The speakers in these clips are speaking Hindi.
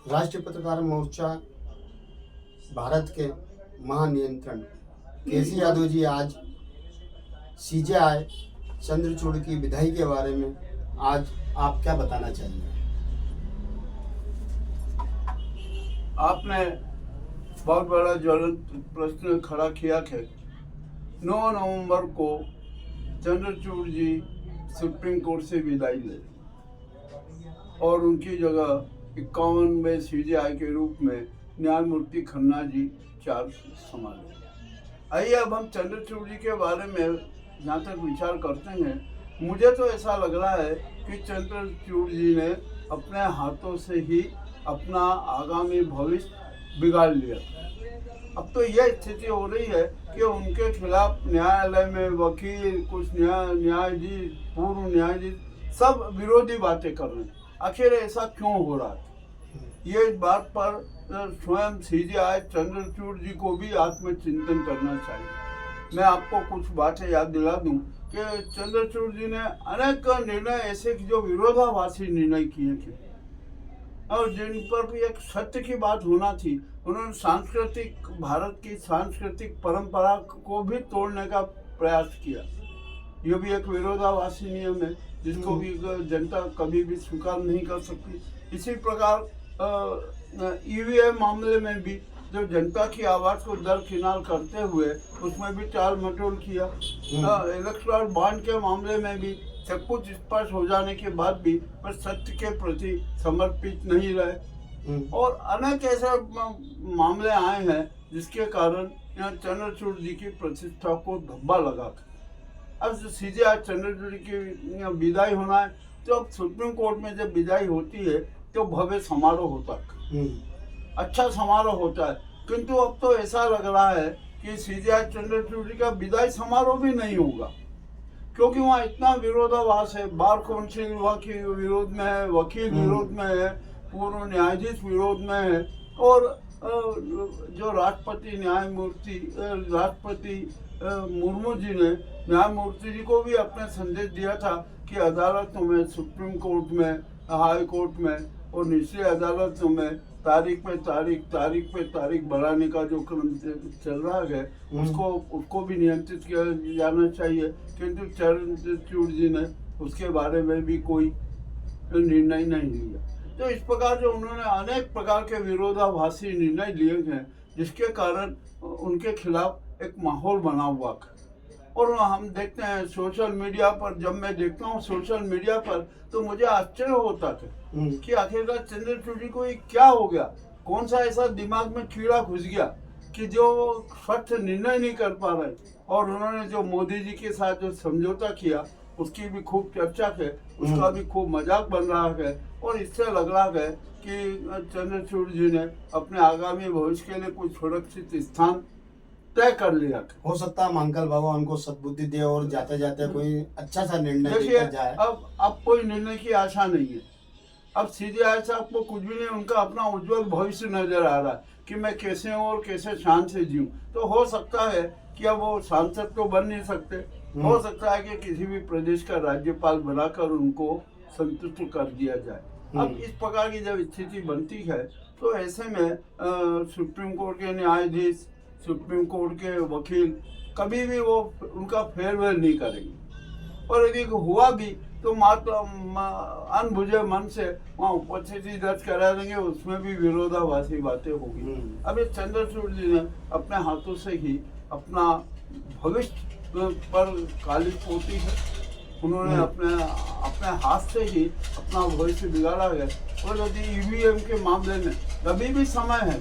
राष्ट्रीय पत्रकार मोर्चा भारत के महानियंत्रण केसी यादव जी आज सीजेआई चंद्रचूड़ की विदाई के बारे में आज आप क्या बताना चाहेंगे? आपने बहुत बड़ा ज्वलंत प्रश्न खड़ा किया कि 9 नवंबर को चंद्रचूड़ जी सुप्रीम कोर्ट से विदाई ले और उनकी जगह 51वें सीजेआई के रूप में न्यायमूर्ति खन्ना जी चार्ज संभाले। आइए अब हम चंद्रचूड़ जी के बारे में जहाँ तक विचार करते हैं, मुझे तो ऐसा लग रहा है कि चंद्रचूड़ जी ने अपने हाथों से ही अपना आगामी भविष्य बिगाड़ लिया। अब तो यह स्थिति हो रही है कि उनके खिलाफ न्यायालय में वकील, कुछ न्यायाधीश, पूर्व न्यायाधीश सब विरोधी बातें कर रहे हैं। आखिर ऐसा क्यों हो रहा है? ये इस बात पर स्वयं सीजेआई चंद्रचूड़ जी को भी आत्मचिंतन करना चाहिए। मैं आपको कुछ बातें याद दिला दूं कि चंद्रचूड़ जी ने अनेक निर्णय ऐसे जो विरोधाभासी निर्णय किए थे और जिन पर भी एक सत्य की बात होना थी। उन्होंने भारत की सांस्कृतिक परंपरा को भी तोड़ने का प्रयास किया। ये भी एक विरोधाभासी नियम है जिसको भी जनता कभी भी स्वीकार नहीं कर सकती। इसी प्रकार ईवीएम मामले में भी जो जनता की आवाज़ को दरकिनार करते हुए उसमें भी टाल मटोल किया। इलेक्टोरल बॉन्ड के मामले में भी सब कुछ स्पष्ट हो जाने के बाद भी वह सत्य के प्रति समर्पित नहीं रहे और अनेक ऐसे मामले आए हैं जिसके कारण चंद्रचूड़ जी की प्रतिष्ठा को धब्बा लगा। अब सीजेआई चंद्रचूड़ की विदाई होना है तो अब सुप्रीम कोर्ट में जब विदाई होती है तो भव्य समारोह होता है, अच्छा समारोह होता है। किंतु अब तो ऐसा लग रहा है कि सीजेआई चंद्रचूड़ जी का विदाई समारोह भी नहीं होगा, क्योंकि वहाँ इतना विरोधाभास है। बार काउंसिल वहाँ के विरोध में है, वकील विरोध में है, पूर्व न्यायाधीश विरोध में है और जो राष्ट्रपति मुर्मू जी ने न्यायमूर्ति जी को भी अपने संदेश दिया था कि अदालतों में, सुप्रीम कोर्ट में, हाई कोर्ट में और निचली अदालतों में तारीख पे तारीख बढ़ाने का जो क्रम चल रहा है उसको भी नियंत्रित किया जाना चाहिए। किंतु चंद्रचूड़ जी ने उसके बारे में भी कोई निर्णय नहीं लिया। तो इस प्रकार जो उन्होंने अनेक प्रकार के विरोधाभासी निर्णय लिए हैं जिसके कारण उनके खिलाफ एक माहौल बना हुआ है। और हम देखते हैं सोशल मीडिया पर, जब मैं देखता हूँ सोशल मीडिया पर तो मुझे आश्चर्य होता था कि आखिरकार चंद्रचूड़ जी को ये क्या हो गया, कौन सा ऐसा दिमाग में कीड़ा घुस गया कि जो सख्त निर्णय नहीं कर पा रहे। और उन्होंने जो मोदी जी के साथ जो समझौता किया उसकी भी खूब चर्चा है, उसका भी खूब मजाक बन रहा है और इससे लग रहा है कि चंद्रचूड़ जी ने अपने आगामी भविष्य के लिए कुछ सुरक्षित स्थान तय कर लिया। हो सकता है मंगल भगवान उनको सद्बुद्धि दे और जाते जाते कोई अच्छा सा निर्णय लेकर जाए। अब कोई निर्णय की आशा नहीं है। अब सीजेआई साहब को कुछ भी नहीं, उनका अपना उज्जवल भविष्य नजर आ रहा है कि मैं कैसे हूँ और कैसे शान से जीऊँ। तो हो सकता है कि अब वो सांसद तो बन नहीं सकते, हो सकता है कि किसी भी प्रदेश का राज्यपाल बनाकर उनको संतुष्ट कर दिया जाए। अब इस प्रकार की जब स्थिति बनती है तो ऐसे में सुप्रीम कोर्ट के न्यायाधीश, सुप्रीम कोर्ट के वकील कभी भी वो उनका फेयरवेल नहीं करेंगे और यदि हुआ भी तो मात्र अनबुझे मन से वहाँ उपस्थिति दर्ज करा देंगे, उसमें भी विरोधाभासी बातें होगी। अभी चंद्रचूड़ जी ने अपने हाथों से ही अपना भविष्य पर काली पोती है। उन्होंने अपने हाथ से ही अपना भविष्य बिगाड़ा है। और यदि ईवीएम के मामले में अभी भी समय है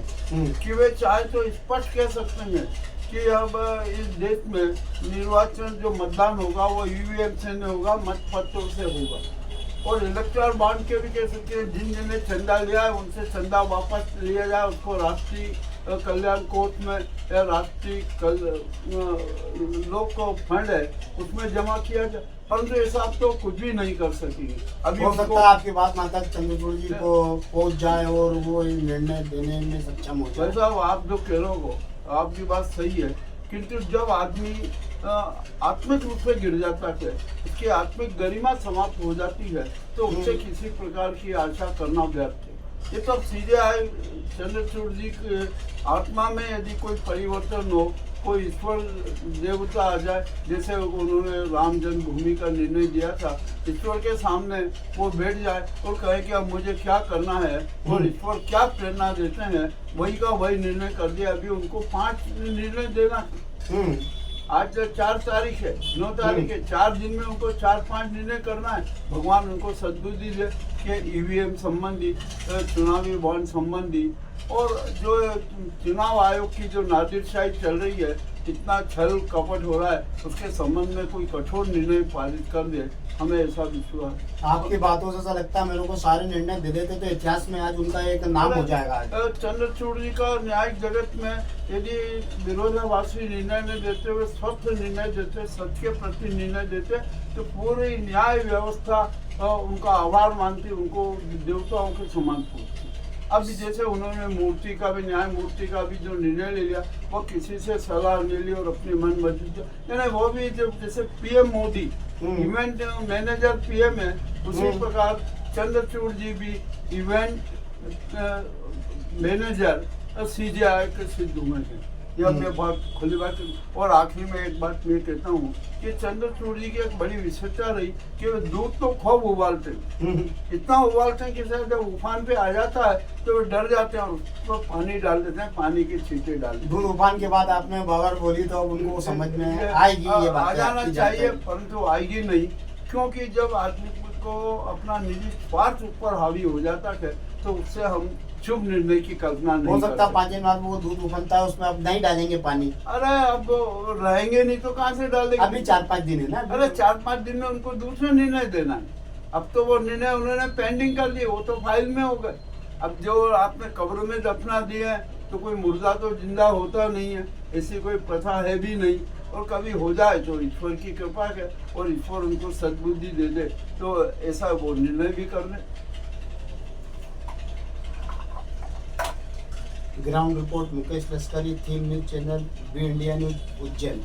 कि वे चाहे तो स्पष्ट कह सकते हैं कि अब इस देश में निर्वाचन जो मतदान होगा वो ईवीएम से नहीं होगा, मतपत्रों से होगा। और इलेक्टोरल बॉन्ड के भी कह सकते हैं जिन्हें चंदा लिया है उनसे चंदा वापस लिया जाए, उसको राष्ट्रीय कल्याण कोष में या राष्ट्रीय लोक फंड है उसमें जमा किया जाए, परंतु ऐसा आप तो कुछ भी नहीं कर सकेंगे। अभी हो सकता है आपकी बात माता चंद्रचूड़ जी को पहुंच जाए और वो निर्णय देने में सक्षम हो जाए। साहब आप जो कह रहे हो आपकी बात सही है किंतु जब आदमी आत्मिक रूप से गिर जाता है, उसकी आत्मिक गरिमा समाप्त हो जाती है, तो उससे किसी प्रकार की आशा करना व्यर्थ है। ये तो सीधे आए चंद्रचूड़ जी के आत्मा में यदि कोई परिवर्तन हो, कोई ईश्वर देवता आ जाए, जैसे उन्होंने राम जन्मभूमि का निर्णय दिया था, ईश्वर के सामने वो बैठ जाए और कहे कि अब मुझे क्या करना है और ईश्वर क्या प्रेरणा देते हैं, वही का वही निर्णय कर दिया। अभी उनको 5 निर्णय देना, आज 4 तारीख है, 9 तारीख है, 4 दिन में उनको 4-5 निर्णय करना है। भगवान उनको सद्बुद्धि दे कि ईवीएम संबंधी, चुनावी बॉन्ड संबंधी और जो चुनाव आयोग की जो नादिरशाही चल रही है, इतना छल कपट हो रहा है, उसके संबंध में कोई कठोर निर्णय पारित कर दे, हमें ऐसा विश्वास। आपकी बातों से ऐसा लगता है मेरे को, सारे निर्णय दे देते तो इतिहास में आज उनका एक नाम हो जाएगा। चंद्रचूड़ जी का न्यायिक जगत में यदि विरोधाभासी निर्णय नहीं देते हुए स्वस्थ निर्णय देते, सत्य के प्रति निर्णय देते, तो पूरी न्याय व्यवस्था उनका आभार मानती, उनको देवताओं के समान पूछती। अब जैसे उन्होंने मूर्ति का भी, न्याय मूर्ति का भी जो निर्णय ले लिया, वो किसी से सलाह ले ली और अपनी मन मर्जी, यानी वो भी जो जैसे PM Modi event manager PM है, उसी प्रकार चंद्रचूड़ जी भी इवेंट मैनेजर सीजेआई के सिद्ध हुए हैं। यह मैं बहुत खुली बात। और आखिरी में एक बात मैं कहता हूँ कि चंद्रचूड़ जी की एक बड़ी विशेषता रही कि वे दूध तो खूब उबालते हैं, इतना उबालते हैं कि जब उफान पे आ जाता है तो वे डर जाते हैं और उसको पानी डाल देते हैं, पानी की छींटे डाल देते हैं। दूध उफान के बाद आपने बगर बोली तो उनको समझ में आएगी ये बात, आ जाना चाहिए, परंतु आएगी नहीं, क्योंकि जब आदमी को अपना निजी स्वार्थ ऊपर हावी हो जाता है तो उससे हम शुभ निर्णय की कल्पना नहीं हो सकता। 5 दिन बाद वो दूध उफनता है, उसमें अब नहीं डालेंगे पानी। अरे अब रहेंगे नहीं तो कहाँ से डालेंगे? अभी 4-5 दिन है ना। अरे 4-5 दिन में उनको दूसरा निर्णय देना है। अब तो वो निर्णय उन्होंने पेंडिंग कर दिए, वो तो फाइल में हो गए। अब जो आपने कब्र में दफना दिए हैं, तो कोई मुर्दा तो जिंदा होता नहीं है, ऐसी कोई प्रथा है भी नहीं। और कभी हो जाए तो ईश्वर की कृपा है और ईश्वर उनको सद्बुद्धि दे दे तो ऐसा वो निर्णय भी कर ले। Ground report Mukesh Lashkari, theme news channel, B India news, Ujjain.